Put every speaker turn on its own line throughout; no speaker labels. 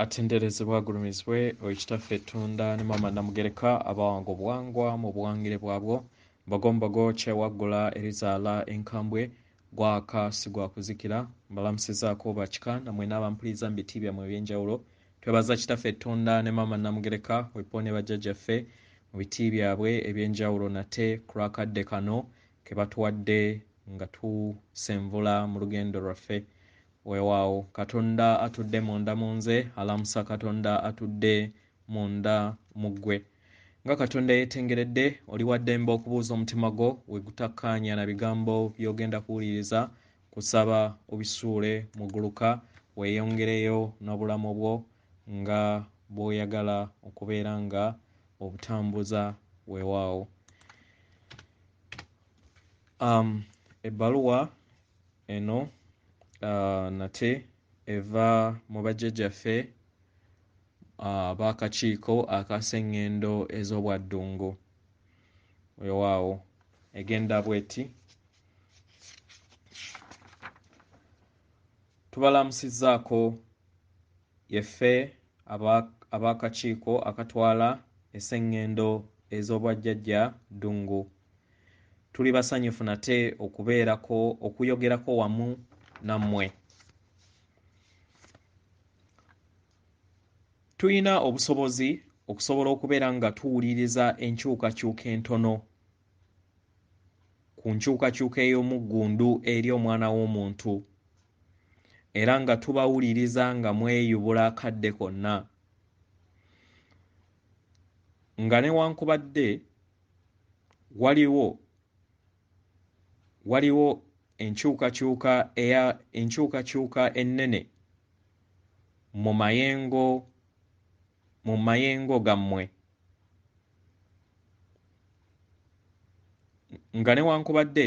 Atenderezebwa agulumizibwe ekitaffe ettunda ne Maama Namugereka abawanga obuwangwa mu buwangire bwabwo bagombago kyewaggula erizaala enkambwe gwaka si gwa kuzikira mbalamusizaako bakika namwe n'abampuliriza mu biti byammwe eby'enjawulo twebaza kitaffe ettunda ne Maama Namugereka wepo ne bajjajjaffe mu biti byabwe eby'enjawulo nate ku lwakadde kano ke batuwadde nga tusenvula mu lugendo lwaffe weewaawo Katonda atudde munda mu nze alamusa Katonda atudde munda mu ggwe nga Katonda yeetengeredde oli wa ddembe okubuuza omutima gwo we gutakkaanya na bigambo by'ogenda kuwuliriza kusaba obisuule mu gguluka weeyongereyo n'obulamu bwo nga bw'oyagala okubeera nga obutambuza weewaawo. Ebbaluwa eno nate eva mu bajjajjaffe b'akakiiko aka Sengendo Ez'Obwa Ddungu weewaawo egenda bw'eti tubalamusizzaako yeffe ab'akakiiko akatwala essengendo ez'obwajjajja Ddungu tuli basanyufu nate okuyogerako wamu nammwe. Tuyina obusobozi okusobola okubeera nga tuwuliriza enkyukakyuka entono ku nkyukakyuka ey'omuggundu eri omwana w'omuntu era nga tubawuliriza nga mweyubula akadde konna nga newankubadde waliwo enkyukakyuka ennene mu mayengo gammwe nga newankubadde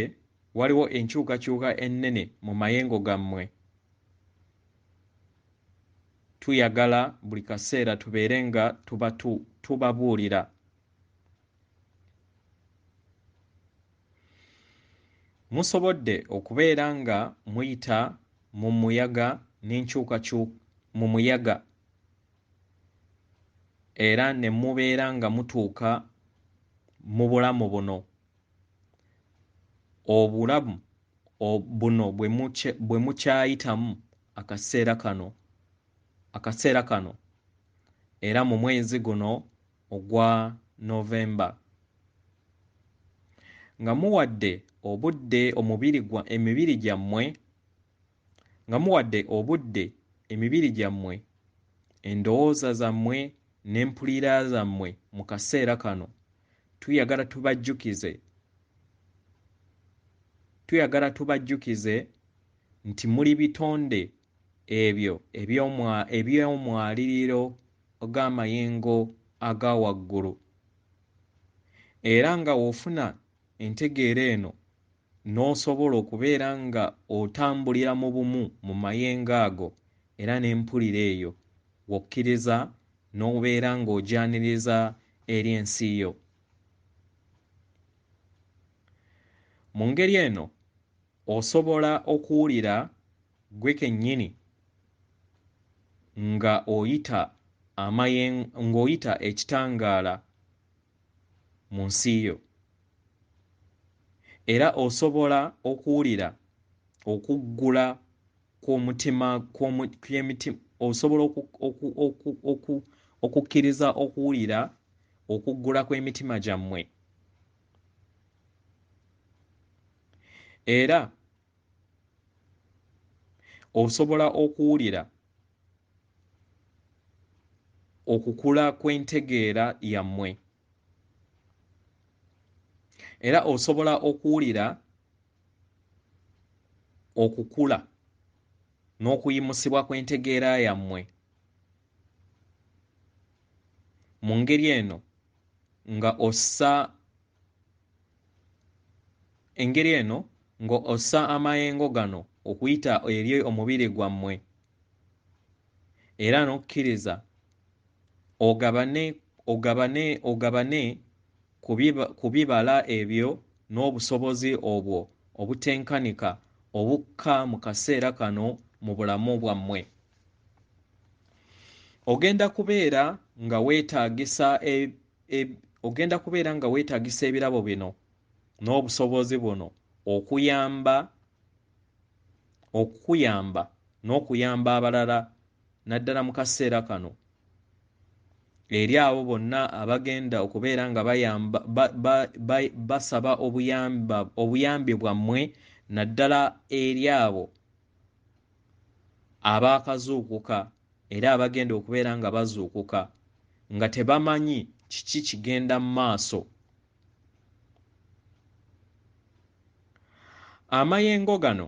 waliwo enkyukakyuka ennene mu mayengo gammwe tuyagala buli kaseera tubeere nga tubabuulira musobodde okubeera nga muyita mu muyaga n'enkyukakyuka mu muyaga era ne mubeera nga mutuuka mu bulamu buno obulamu buno bwe mukyayitamu akaseera kano era mu mwezi guno ogwa Novemba nga muwadde emibiri gyammwe endowooza zammwe n'empulira zammwe mu kaseera kano tuyagala tubajjukize nti muli bitonde ebyo eby'omwaliriro og'amayengo aga waggulu era nga w'ofuna entegeera eno n'osobola okubeera nga otambulira mu bumu mu mayengo ago era n'empulira eyo w'okkiriza n'obeera ng'ogyaniriza eri ensi yo. Mu ngeri eno osobola okuwulira gwe kennyini nga ng'oyita ekitangaala mu nsi yo era osobola okuwulira okuggula kw'omutima osobola okukkiriza okuwulira okuggula kw'emitima gyammwe era osobola okuwulira okukula kw'entegeera yammwe era osobola okuwulira okukula n'okuyimusibwa kw'entegeera yammwe mu ngeri eno nga ossa amayengo gano okuyita eri omubiri gwammwe era n'okkiriza ogabane ku bibala ebyo n'obusobozi obwo obutenkanika obukka mu kaseera kano mu bulamu bwammwe ogenda kubeera nga weetaagisa ebirabo bino n'obusobozi buno okukuyamba n'okuyamba abalala naddala mu kaseera kano eri abo bonna abagenda okubeera nga basaba obuyambi bwammwe naddala eri abo abaakazuukuka era abagenda okubeera nga bazuukuka nga tebamanyi kiki kigenda mu maaso. Amayengo gano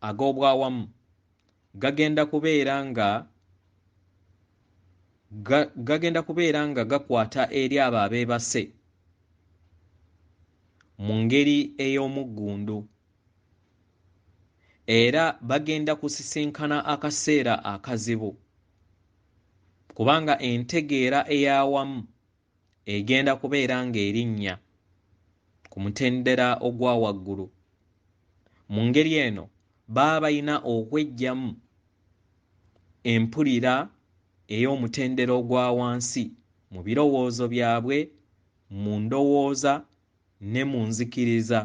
ag'obwawamu gagenda kubeera nga gakwata eri abo abeebase mu ngeri ey'omuggundu era bagenda kusisinkana akaseera akazibu kubanga entegeera ey'awamu egenda kubeera ng'erinnya ku mutendera ogwa waggulu. Mu ngeri eno baba balina okweggyamu empulira ey'omutendera ogwa wansi mu birowoozo byabwe, mu ndowooza ne mu nzikiriza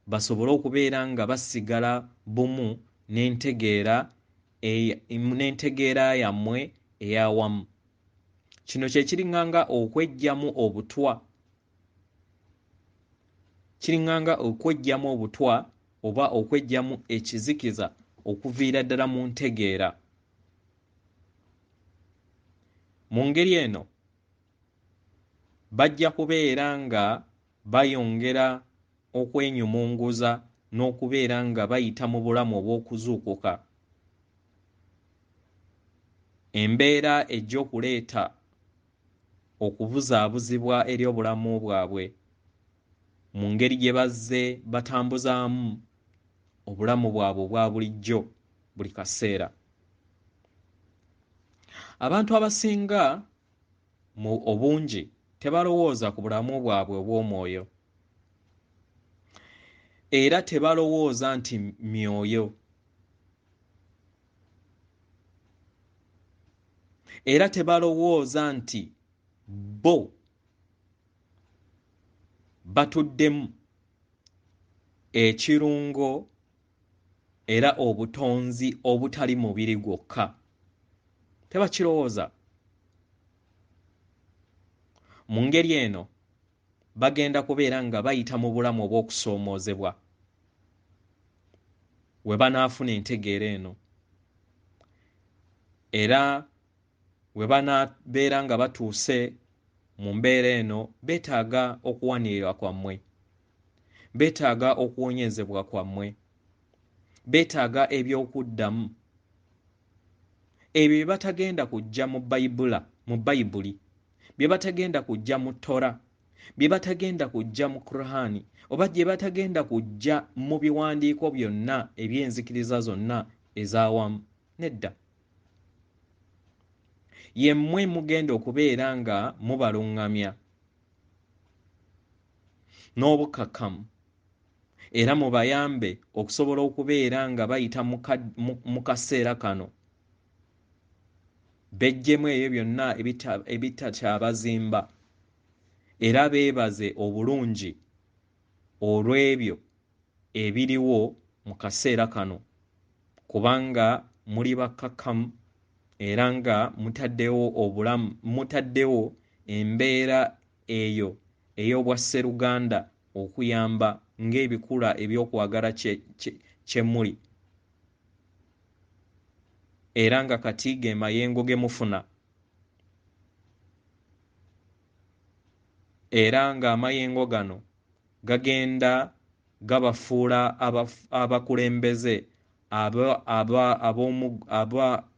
basobole okubeera nga basigala bumu n'entegeera yammwe ey'awamu. Kino kye kiringanga okweggyamu obutwa oba okweggyamu ekizikiza okuviira ddala mu ntegeera. Mu ngeri eno bajja kubeera nga bayongera okwenyumunguza n'okubeera nga bayita mu bulamu obw'okuzuukuka, embeera ejja okuleeta okubuzaabuzibwa eri obulamu bwabwe mu ngeri gye bazze batambuzaamu obulamu bwabwe obwa bulijjo buli kaseera. Abantu abasinga mu obungi tebalowooza ku bulamu bwabwe obw'omwoyo era tebalowooza nti myoyo era tebalowooza nti bo batuddemu ekirungo era obutonzi obutali mubiri gwokka. Tebakirowooza. Mu ngeri eno bagenda kubeera nga bayita mu bulamu obw'okusoomoozebwa we banaafuna entegeera eno era we banaabeera nga batuuse mu mbeera eno beetaaga okuwanirirwa kwammwe, beetaaga okuwonyezebwa kwammwe, beetaaga eby'okuddamu ebyo bye batagenda kujja mu Bayibuli, bye batagenda kujja mu Tora, bye batagenda kujja mu Kur'ani oba bye batagenda kujja mu biwandiiko byonna eby'enzikiriza zonna ez'awamu. Nedda. Yemmwe mugenda okubeera nga mubaluŋŋamya n'obukakkamu era mubayambe okusobola okubeera nga bayita mu kaseera kano bejjemu ebyo byonna ebitakyabazimba era beebaze obulungi olw'ebyo ebiriwo mu kaseera kano kubanga muli bakkakkamu era nga mutaddewo embeera eyo ey'obwasseruganda okuyamba ng'ebikula eby'okwagala kye muli era nga kati ge mayengo ge mufuna era ng'amayengo gano gagenda gabafuula abakulembeze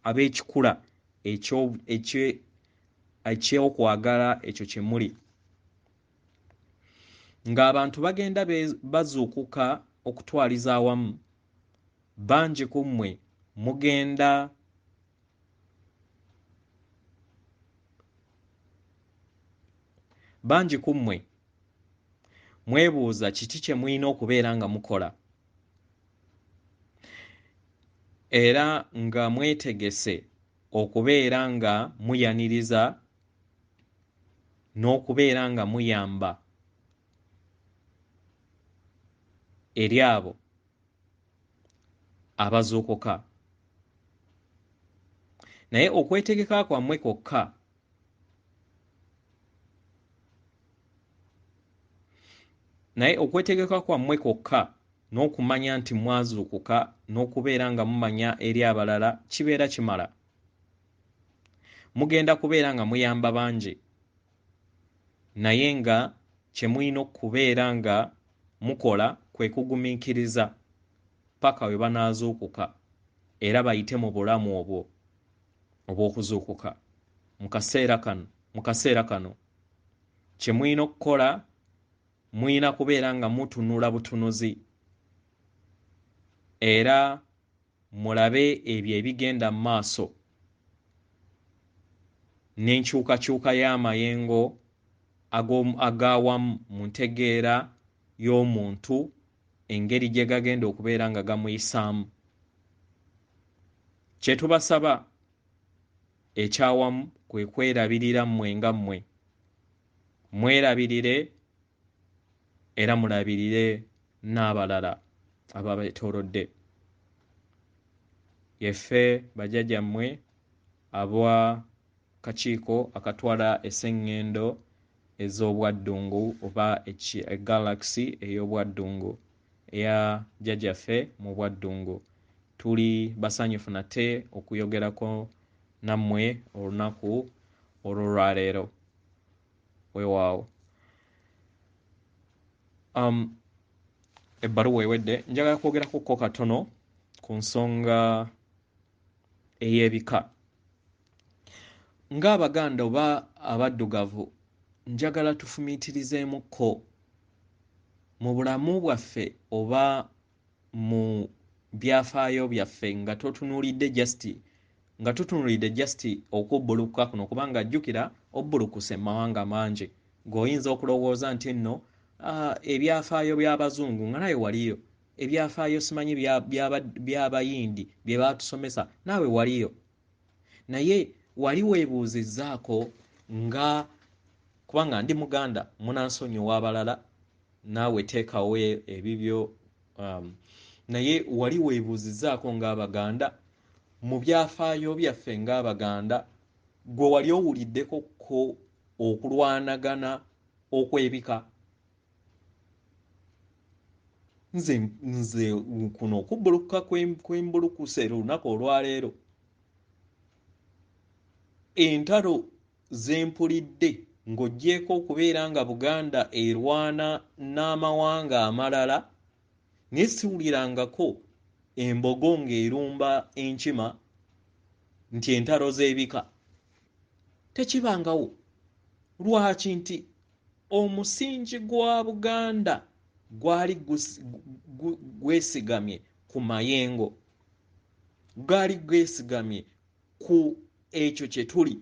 ab'ekikula ekyokwagala ekyo kye muli. Ng'abantu bagenda bazuukuka okutwaliza awamu, bangi ku mmwe mwebuuza kiki kye mulina okubeera nga mukola. era nga mwetegese okubeera nga muyaniriza n'okubeera nga muyamba eri abo abazuukuka. Naye okwetegeka kwammwe kwokka n'okumanya nti mwazuukuka n'okubeera nga mumanya eri abalala kibeera kimala. Mugenda kubeera nga muyamba bangi, naye nga kye mulina okubeera nga mukola kwe kugumiikiriza paka we banaazuukuka era bayite mu bulamu obwo obw'okuzuukuka. Mu kaseera kano kye mulina okukola, mulina kubeera nga mutunula butunuzi era mulabe ebyo ebigenda mu maaso n'enkyukakyuka y'amayengo ag'awamu mu ntegeera y'omuntu, engeri gye gagenda okubeera nga gamuyisaamu. Kye tubasaba ekyawamu kwe kwerabirira mmwe nga mmwe, mwerabirire era mulabirire n'abalala ababeetoolodde. Yeffe bajjajjammwe aba kakiiko akatwala Sengendo ez'obwa Ddungu oba Galaxy ey'obwa Ddungu eya jjajjaffe mu bwa Ddungu. Tuli basanyufu nate okuyogerako nammwe olunaku olw'olwaleero. Weewaawo. Ebbaluwa ewedde, njagala kwogerakokko katono ku nsonga ey'ebika. Ng'Abaganda oba abaddugavu njagala tufumiitirizeemukko mu bulamu bwaffe oba mu byafaayo byaffe nga tutunuulidde just okubbulukuka kuno, kubanga jjukira obbulukuse mu mawanga mangi. Ng'oyinza okulowooza nti nno ebyafaayo by'Abazungu nga nawe waliyo, ebyafaayo simanyi by'Abayindi bye baatusomesa naawe waliyo, naye wali weebuuzizzaako nga kubanga ndi Muganda munansonyiwa abalala naawe teekawo ebibyo, naye wali weebuuzizzaako ng'Abaganda mu byafaayo byaffe ng'Abaganda gwe wali owuliddekokko okulwanagana okw'ebika? Nze kuno okubbulukuka kwembulukuse lunaku olwaleero, entalo zempulidde ng'oggyeko okubeera nga Buganda erwana n'amawanga amalala, naye siwulirangako embogo ng'erumba enkima nti entalo z'ebika. Tekibangawo. Lwaki? Nti omusingi gwa Buganda gwali gwesigamye ku mayengo, gwali gwesigamye ku ekyo kye tuli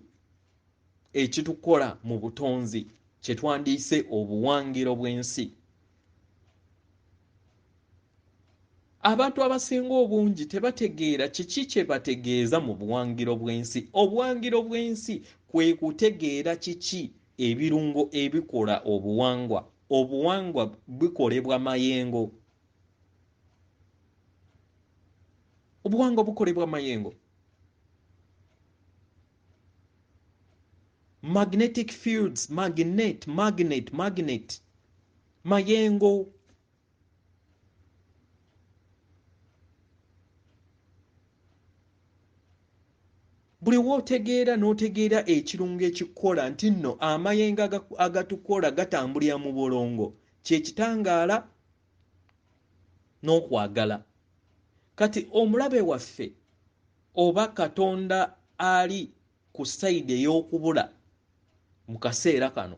ekitukola mu butonzi kye twandiise obuwangiro bw'ensi. Abantu abasinga obungi tebategeera kiki kye bategeeza mu buwangiro bw'ensi. Obuwangiro bw'ensi kwe kutegeera kiki ebirungo ebikola obuwangwa. Obuwangwa bukolebwa mayengo. Obuwangwa bukolebwa mayengo. Magnetic fields, magnet, mayengo. Buli w'otegeera n'otegeera ekirungo ekikola nti nno amayengo agatukola gatambulira mu bulongo, kye kitangaala n'okwagala. Kati omulabe waffe oba Katonda ali ku sayidi ey'okubula mu kaseera kano,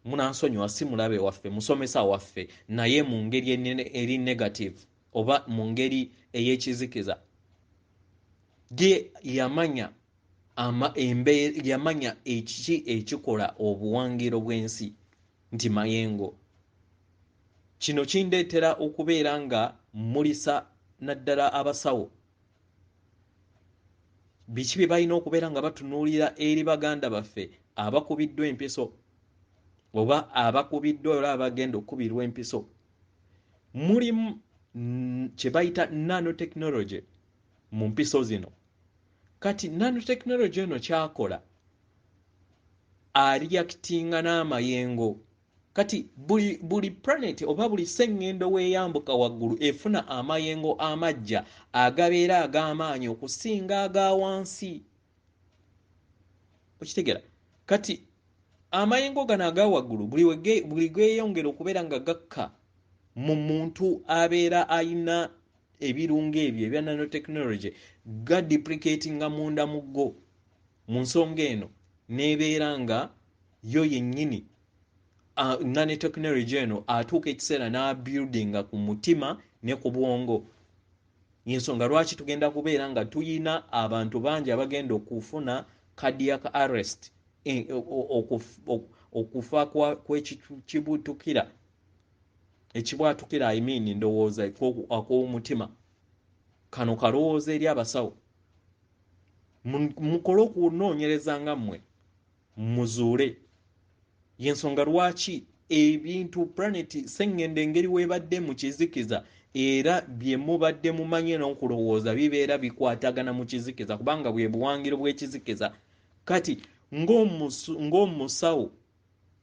munansonyiwa si mulabe waffe, musomesa waffe, naye mu ngeri eri negative oba mu ngeri ey'ekizikiza. Ge yamanya yamanya ekiki ekikola obuwangiro bw'ensi nti mayengo. Kino kindeetera okubeera nga mulisa naddala abasawo biki bye balina okubeera nga batunuulira eri baganda baffe abakubiddwa empiso oba abakubiddwa oba abagenda okukubirwa empiso. Mulimu kye bayita nanotechnology mu mpiso zino. Kati nanotechnology eno kyakola areactinga n'amayengo. Kati buli planet oba buli sengendo weeyambuka waggulu efuna amayengo amajja agabeera ag'amaanyi okusinga aga wansi. Okitegera? Kati amayengo gano aga waggulu buli geeyongera okubeera nga gakka mu muntu abeera ayina ebirungo ebyo ebya nanotechnology gaduplicatinga munda mu go. Mu nsonga eno n'ebeera nga yo yennyini nanotechnology eno atuuka ekiseera n'abuildinga ku mutima ne ku bwongo. Y'ensonga lwaki tugenda kubeera nga tuyina abantu bangi abagenda okufuna cardiac arrest, okufa kw'ekibutukira ekibwatukira ndowooza ak'omutima. Kano kalowooza eri abasawo. Mukole okunoonyereza nga mmwe muzuule y'ensonga lwaki ebintu planet sengendo engeri weebadde mu kizikiza era bye mubadde mumanye n'okulowooza bibeera bikwatagana mu kizikiza kubanga bwe buwangiro bw'ekizikiza. Kati ng'omusawo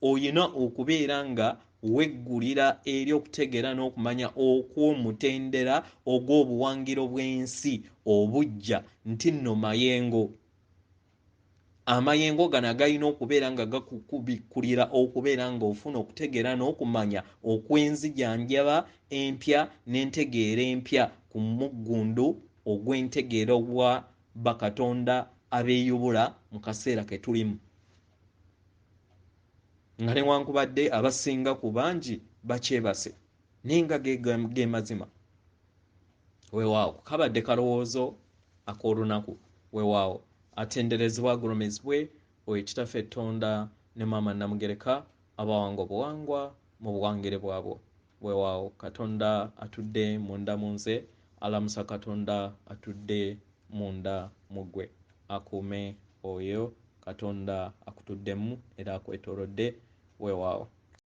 oyina okubeera nga weggulira eri okutegeera n'okumanya okw'omutendera ogw'obuwangiro bw'ensi obujja nti nno mayengo. Amayengo gano galina okubeera nga gakubikulira okubeera nga ofuna okutegeera n'okumanya okw'enzijanjaba empya n'entegeera empya ku muggundu ogw'entegeera obwa bakatonda abeeyubula mu kaseera ke tulimu. Nga newankubadde abasinga ku bangi bakyebase naye nga ge mazima. Weewaawo kabadde kalowoozo ak'olunaku. Weewaawo atenderezebwa agulumizibwe oyo kitaffe Tonda ne maama Namugereka abawanga obuwangwa mu buwangire bwabwo. Weewaawo Katonda atudde munda mu nze, alamusa Katonda atudde munda mu ggwe. Akuume oyo Katonda akutuddemu era akwetoolodde. Weewaawo.